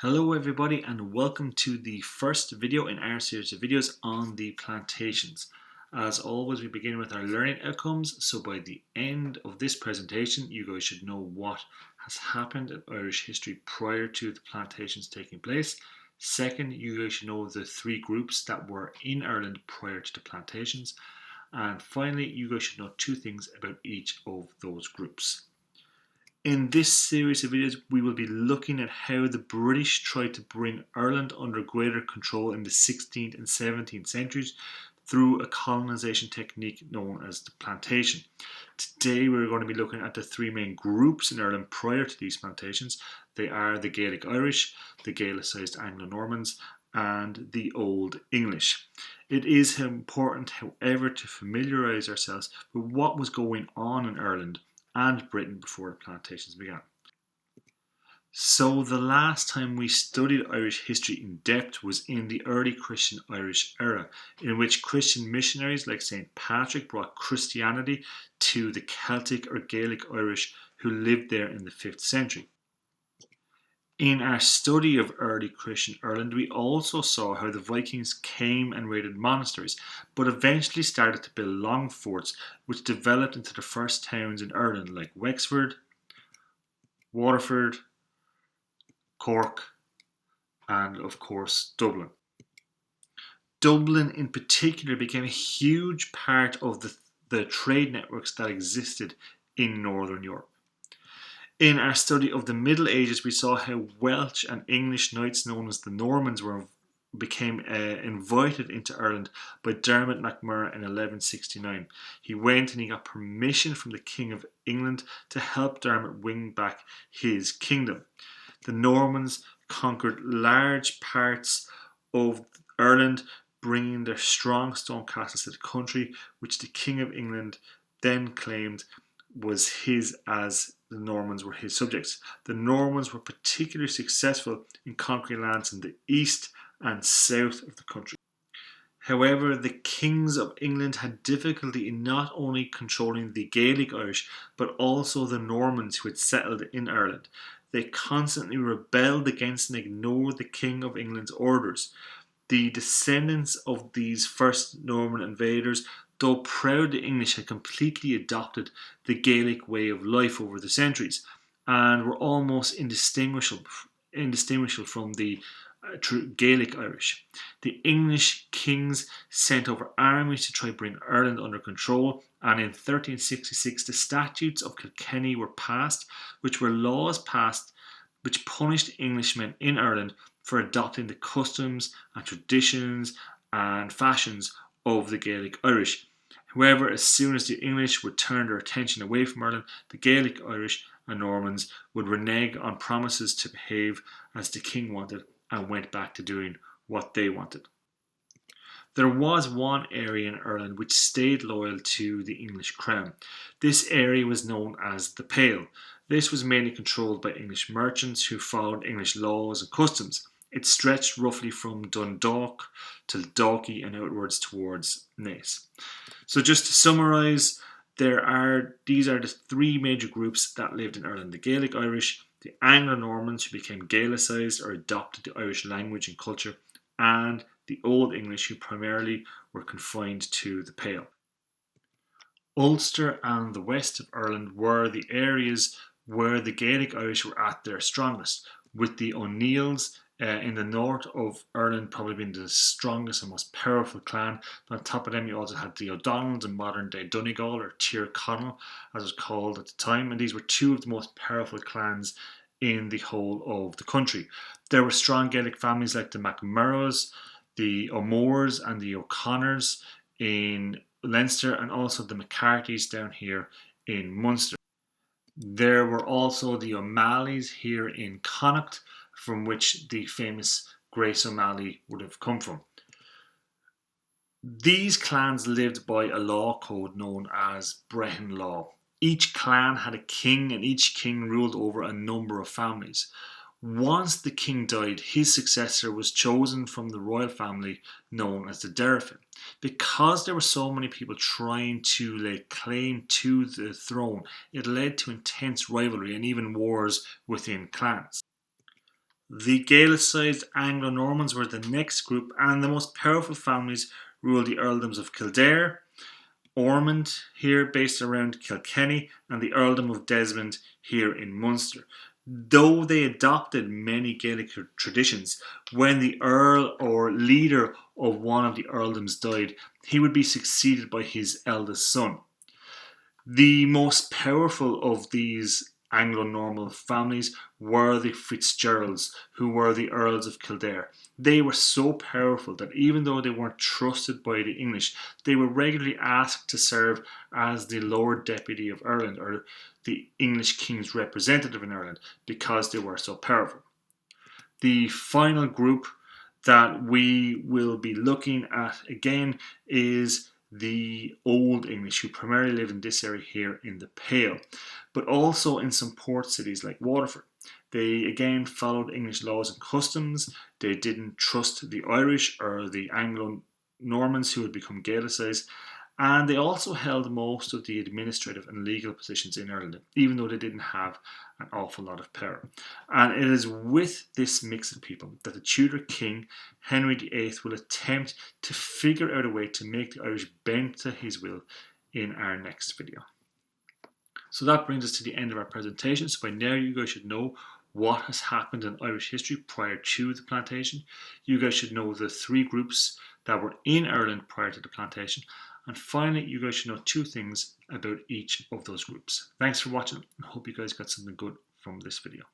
Hello everybody and welcome to the first video in our series of videos on the plantations. As always, we begin with our learning outcomes, so by the end of this presentation you guys should know what has happened in Irish history prior to the plantations taking place. Second, you guys should know the three groups that were in Ireland prior to the plantations. And finally, you guys should know two things about each of those groups. In this series of videos, we will be looking at how the British tried to bring Ireland under greater control in the 16th and 17th centuries through a colonisation technique known as the plantation. Today we're going to be looking at the three main groups in Ireland prior to these plantations. They are the Gaelic Irish, the Gaelicised Anglo-Normans, and the Old English. It is important, however, to familiarise ourselves with what was going on in Ireland and Britain before the plantations began. So the last time we studied Irish history in depth was in the early Christian Irish era, in which Christian missionaries like St. Patrick brought Christianity to the Celtic or Gaelic Irish who lived there in the 5th century. In our study of early Christian Ireland, we also saw how the Vikings came and raided monasteries, but eventually started to build long forts, which developed into the first towns in Ireland like Wexford, Waterford, Cork, and of course Dublin. Dublin in particular became a huge part of the trade networks that existed in Northern Europe. In our study of the Middle Ages, we saw how Welsh and English knights known as the Normans became invited into Ireland by Dermot MacMurrough in 1169. He went and he got permission from the King of England to help Dermot win back his kingdom. The Normans conquered large parts of Ireland, bringing their strong stone castles to the country, which the King of England then claimed was his as the Normans were his subjects. The Normans were particularly successful in conquering lands in the east and south of the country. However, the kings of England had difficulty in not only controlling the Gaelic Irish, but also the Normans who had settled in Ireland. They constantly rebelled against and ignored the King of England's orders. The descendants of these first Norman invaders, though proud the English, had completely adopted the Gaelic way of life over the centuries and were almost indistinguishable from the Gaelic Irish. The English kings sent over armies to try to bring Ireland under control, and in 1366 the Statutes of Kilkenny were passed, which were laws passed which punished Englishmen in Ireland for adopting the customs and traditions and fashions of the Gaelic Irish. However, as soon as the English would turn their attention away from Ireland, the Gaelic Irish and Normans would renege on promises to behave as the king wanted and went back to doing what they wanted. There was one area in Ireland which stayed loyal to the English crown. This area was known as the Pale. This was mainly controlled by English merchants who followed English laws and customs. It stretched roughly from Dundalk to Dalkey and outwards towards Naas. So just to summarise, these are the three major groups that lived in Ireland: the Gaelic Irish, the Anglo-Normans who became Gaelicised or adopted the Irish language and culture, and the Old English who primarily were confined to the Pale. Ulster and the west of Ireland were the areas where the Gaelic Irish were at their strongest, with the O'Neills in the north of Ireland probably being the strongest and most powerful clan. But on top of them you also had the O'Donnells in modern day Donegal, or Tyrconnell as it was called at the time, and these were two of the most powerful clans in the whole of the country. There were strong Gaelic families like the MacMurroughs, the O'Moores and the O'Connors in Leinster, and also the McCarthys down here in Munster. There were also the O'Malleys here in Connacht, from which the famous Grace O'Malley would have come from. These clans lived by a law code known as BREHON law. Each clan had a king, and each king ruled over a number of families. Once the king died, his successor was chosen from the royal family known as the Dauphin. Because there were so many people trying to lay claim to the throne, it led to intense rivalry and even wars within clans. The Gaelicized Anglo-Normans were the next group, and the most powerful families ruled the earldoms of Kildare, Ormond, here based around Kilkenny, and the earldom of Desmond, here in Munster. Though they adopted many Gaelic traditions, when the earl or leader of one of the earldoms died, he would be succeeded by his eldest son. The most powerful of these Anglo-Norman families were the FITZGERALDS, who were the Earls of Kildare. They were so powerful that even though they weren't trusted by the English, they were regularly asked to serve as the Lord Deputy of Ireland, or the English King's representative in Ireland, because they were so powerful. The final group that we will be looking at again is the Old English, who primarily live in this area here in the Pale, but also in some port cities like Waterford. They again followed English laws and customs. They didn't trust the Irish or the Anglo-Normans who had become Gaelicized, and they also held most of the administrative and legal positions in Ireland, even though they didn't have an awful lot of power. And it is with this mix of people that the Tudor king, Henry VIII, will attempt to figure out a way to make the Irish bend to his will in our next video. So that brings us to the end of our presentation. So by now you guys should know what has happened in Irish history prior to the Plantation. You guys should know the three groups that were in Ireland prior to the Plantation. And finally, you guys should know two things about each of those groups. Thanks for watching, and I hope you guys got something good from this video.